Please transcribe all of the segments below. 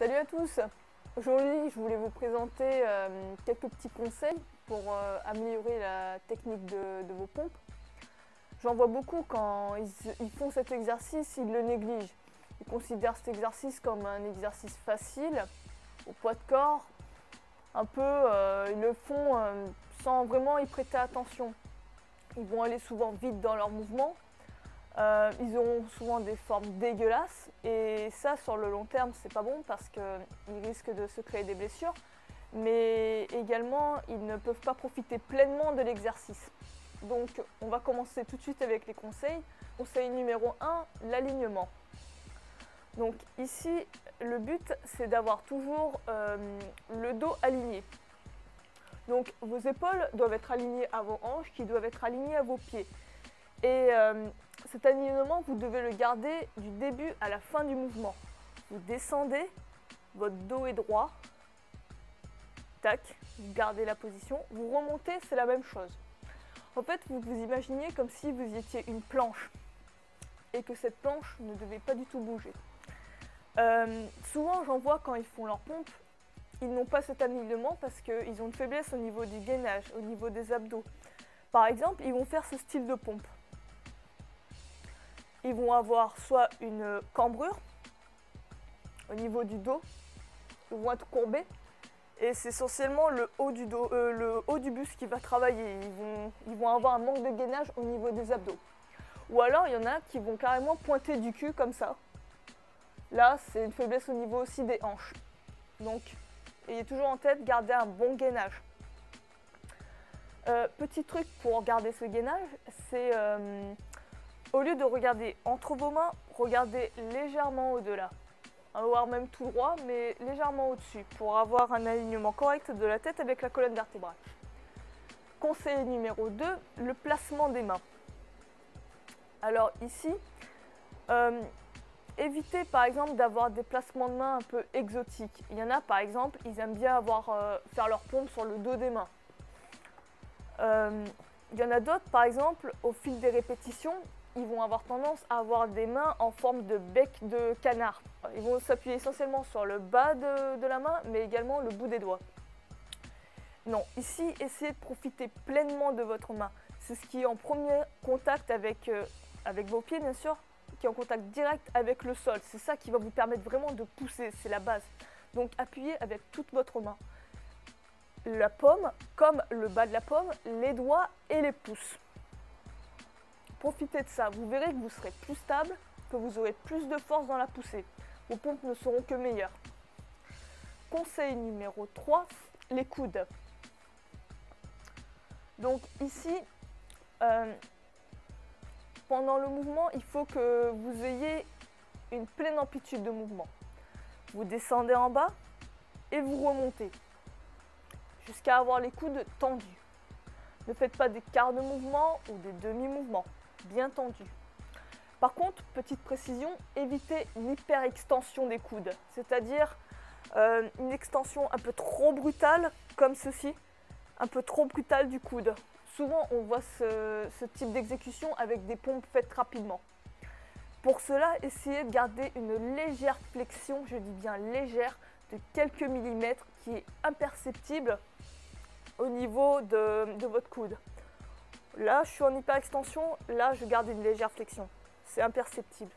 Salut à tous. Aujourd'hui, je voulais vous présenter quelques petits conseils pour améliorer la technique de vos pompes. J'en vois beaucoup quand ils font cet exercice, ils le négligent. Ils considèrent cet exercice comme un exercice facile, au poids de corps. Un peu, ils le font sans vraiment y prêter attention. Ils vont aller souvent vite dans leurs mouvements. Ils auront souvent des formes dégueulasses et ça sur le long terme c'est pas bon parce qu'ils risquent de se créer des blessures, mais également ils ne peuvent pas profiter pleinement de l'exercice. Donc on va commencer tout de suite avec les conseils. Conseil numéro 1, l'alignement. Donc ici le but c'est d'avoir toujours le dos aligné. Donc vos épaules doivent être alignées à vos hanches qui doivent être alignées à vos pieds. Et cet alignement, vous devez le garder du début à la fin du mouvement. Vous descendez, votre dos est droit, tac, vous gardez la position, vous remontez, c'est la même chose. En fait, vous vous imaginez comme si vous étiez une planche et que cette planche ne devait pas du tout bouger. Souvent, j'en vois quand ils font leur pompe, ils n'ont pas cet alignement parce qu'ils ont une faiblesse au niveau du gainage, au niveau des abdos. Par exemple, ils vont faire ce style de pompe. Ils vont avoir soit une cambrure au niveau du dos, ils vont être courbés et c'est essentiellement le haut du dos, le haut du buste qui va travailler. Ils vont avoir un manque de gainage au niveau des abdos. Ou alors il y en a qui vont carrément pointer du cul comme ça. Là, c'est une faiblesse au niveau aussi des hanches. Donc, ayez toujours en tête, gardez un bon gainage. Petit truc pour garder ce gainage, c'est au lieu de regarder entre vos mains, regardez légèrement au-delà. Voire même tout droit, mais légèrement au-dessus, pour avoir un alignement correct de la tête avec la colonne vertébrale. Conseil numéro 2, le placement des mains. Alors ici, évitez par exemple d'avoir des placements de mains un peu exotiques. Il y en a par exemple, ils aiment bien faire leur pompe sur le dos des mains. Il y en a d'autres, par exemple, au fil des répétitions, ils vont avoir tendance à avoir des mains en forme de bec de canard. Ils vont s'appuyer essentiellement sur le bas de la main, mais également le bout des doigts. Non, ici, essayez de profiter pleinement de votre main. C'est ce qui est en premier contact avec vos pieds, bien sûr, qui est en contact direct avec le sol. C'est ça qui va vous permettre vraiment de pousser, c'est la base. Donc, appuyez avec toute votre main. La paume, comme le bas de la paume, les doigts et les pouces. Profitez de ça, vous verrez que vous serez plus stable, que vous aurez plus de force dans la poussée. Vos pompes ne seront que meilleures. Conseil numéro 3, les coudes. Donc ici, pendant le mouvement, il faut que vous ayez une pleine amplitude de mouvement. Vous descendez en bas et vous remontez jusqu'à avoir les coudes tendus. Ne faites pas des quarts de mouvement ou des demi-mouvements, bien tendus. Par contre, petite précision, évitez l'hyperextension des coudes, c'est-à-dire une extension un peu trop brutale, comme ceci, un peu trop brutale du coude. Souvent, on voit ce type d'exécution avec des pompes faites rapidement. Pour cela, essayez de garder une légère flexion, je dis bien légère, de quelques millimètres qui est imperceptible au niveau de votre coude. Là, je suis en hyperextension, là, je garde une légère flexion. C'est imperceptible,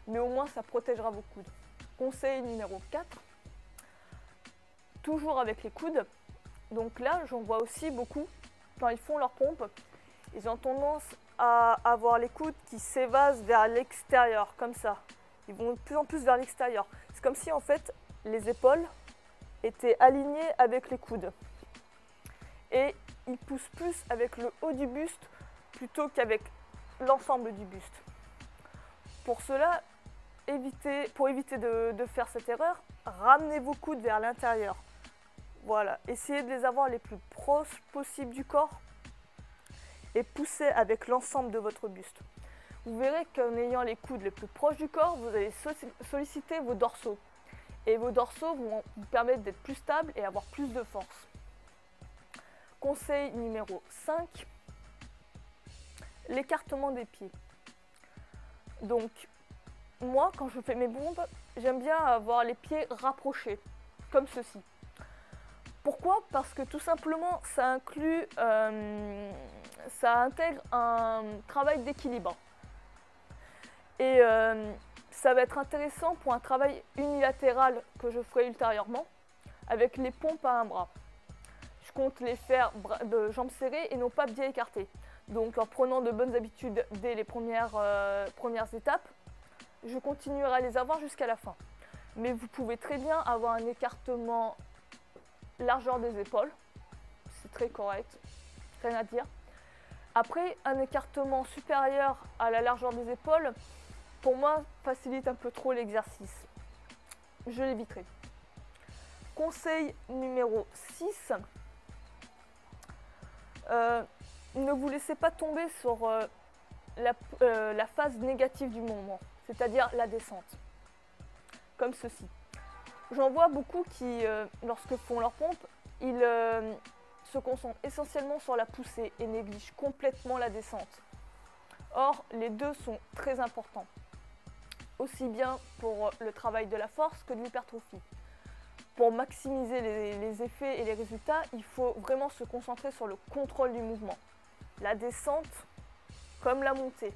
mais au moins, ça protégera vos coudes. Conseil numéro 4, toujours avec les coudes. Donc là, j'en vois aussi beaucoup, quand ils font leur pompe, ils ont tendance à avoir les coudes qui s'évasent vers l'extérieur, comme ça. Ils vont de plus en plus vers l'extérieur. C'est comme si, en fait, les épaules étaient alignées avec les coudes. Et ils poussent plus avec le haut du buste plutôt qu'avec l'ensemble du buste. Pour cela, pour éviter de faire cette erreur, ramenez vos coudes vers l'intérieur. Voilà, essayez de les avoir les plus proches possible du corps et poussez avec l'ensemble de votre buste. Vous verrez qu'en ayant les coudes les plus proches du corps, vous allez solliciter vos dorsaux. Et vos dorsaux vont vous permettre d'être plus stable et avoir plus de force. Conseil numéro 5, l'écartement des pieds. Donc, moi, quand je fais mes pompes, j'aime bien avoir les pieds rapprochés, comme ceci. Pourquoi? Parce que tout simplement, ça intègre un travail d'équilibre. Et ça va être intéressant pour un travail unilatéral que je ferai ultérieurement, avec les pompes à un bras. Je compte les faire de jambes serrées et non pas pieds écartés. Donc en prenant de bonnes habitudes dès les premières étapes, je continuerai à les avoir jusqu'à la fin. Mais vous pouvez très bien avoir un écartement largeur des épaules, c'est très correct, rien à dire. Après, un écartement supérieur à la largeur des épaules, pour moi, facilite un peu trop l'exercice. Je l'éviterai. Conseil numéro 6. Ne vous laissez pas tomber sur la phase négative du mouvement, c'est-à-dire la descente, comme ceci. J'en vois beaucoup qui, lorsque font leur pompe, ils se concentrent essentiellement sur la poussée et négligent complètement la descente. Or, les deux sont très importants, aussi bien pour le travail de la force que de l'hypertrophie. Pour maximiser les effets et les résultats, il faut vraiment se concentrer sur le contrôle du mouvement. La descente comme la montée.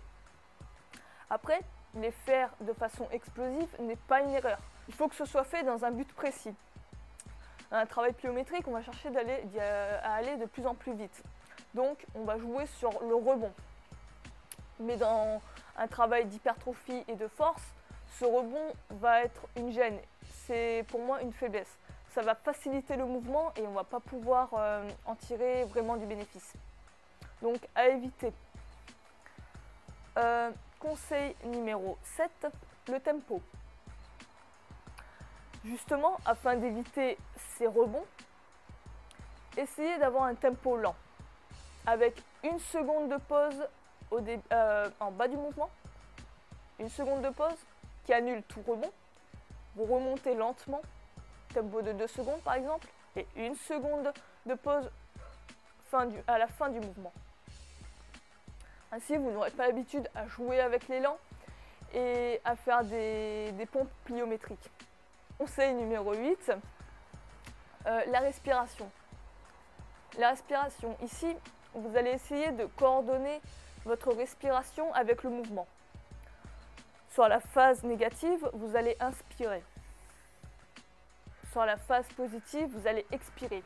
Après, les faire de façon explosive n'est pas une erreur. Il faut que ce soit fait dans un but précis. Dans un travail pliométrique, on va chercher à aller de plus en plus vite. Donc, on va jouer sur le rebond. Mais dans un travail d'hypertrophie et de force, ce rebond va être une gêne. C'est pour moi une faiblesse. Ça va faciliter le mouvement et on ne va pas pouvoir en tirer vraiment du bénéfice. Donc, à éviter. Conseil numéro 7, le tempo. Justement, afin d'éviter ces rebonds, essayez d'avoir un tempo lent, avec une seconde de pause en bas du mouvement, une seconde de pause qui annule tout rebond. Vous remontez lentement, tempo de 2 secondes par exemple, et une seconde de pause à la fin du mouvement. Ainsi, vous n'aurez pas l'habitude à jouer avec l'élan et à faire des pompes pliométriques. Conseil numéro 8, la respiration. La respiration, ici, vous allez essayer de coordonner votre respiration avec le mouvement. Sur la phase négative, vous allez inspirer. Sur la phase positive, vous allez expirer.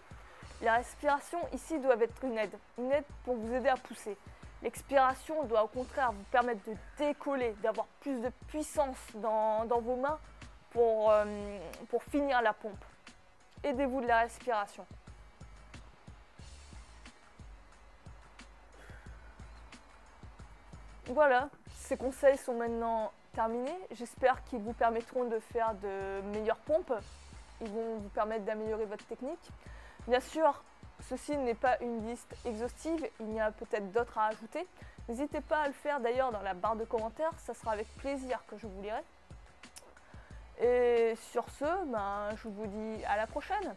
La respiration ici doit être une aide pour vous aider à pousser. L'expiration doit au contraire vous permettre de décoller, d'avoir plus de puissance dans vos mains pour finir la pompe. Aidez-vous de la respiration. Voilà, ces conseils sont maintenant terminés. J'espère qu'ils vous permettront de faire de meilleures pompes. Ils vont vous permettre d'améliorer votre technique. Bien sûr, ceci n'est pas une liste exhaustive, il y a peut-être d'autres à ajouter. N'hésitez pas à le faire d'ailleurs dans la barre de commentaires, ça sera avec plaisir que je vous lirai. Et sur ce, je vous dis à la prochaine.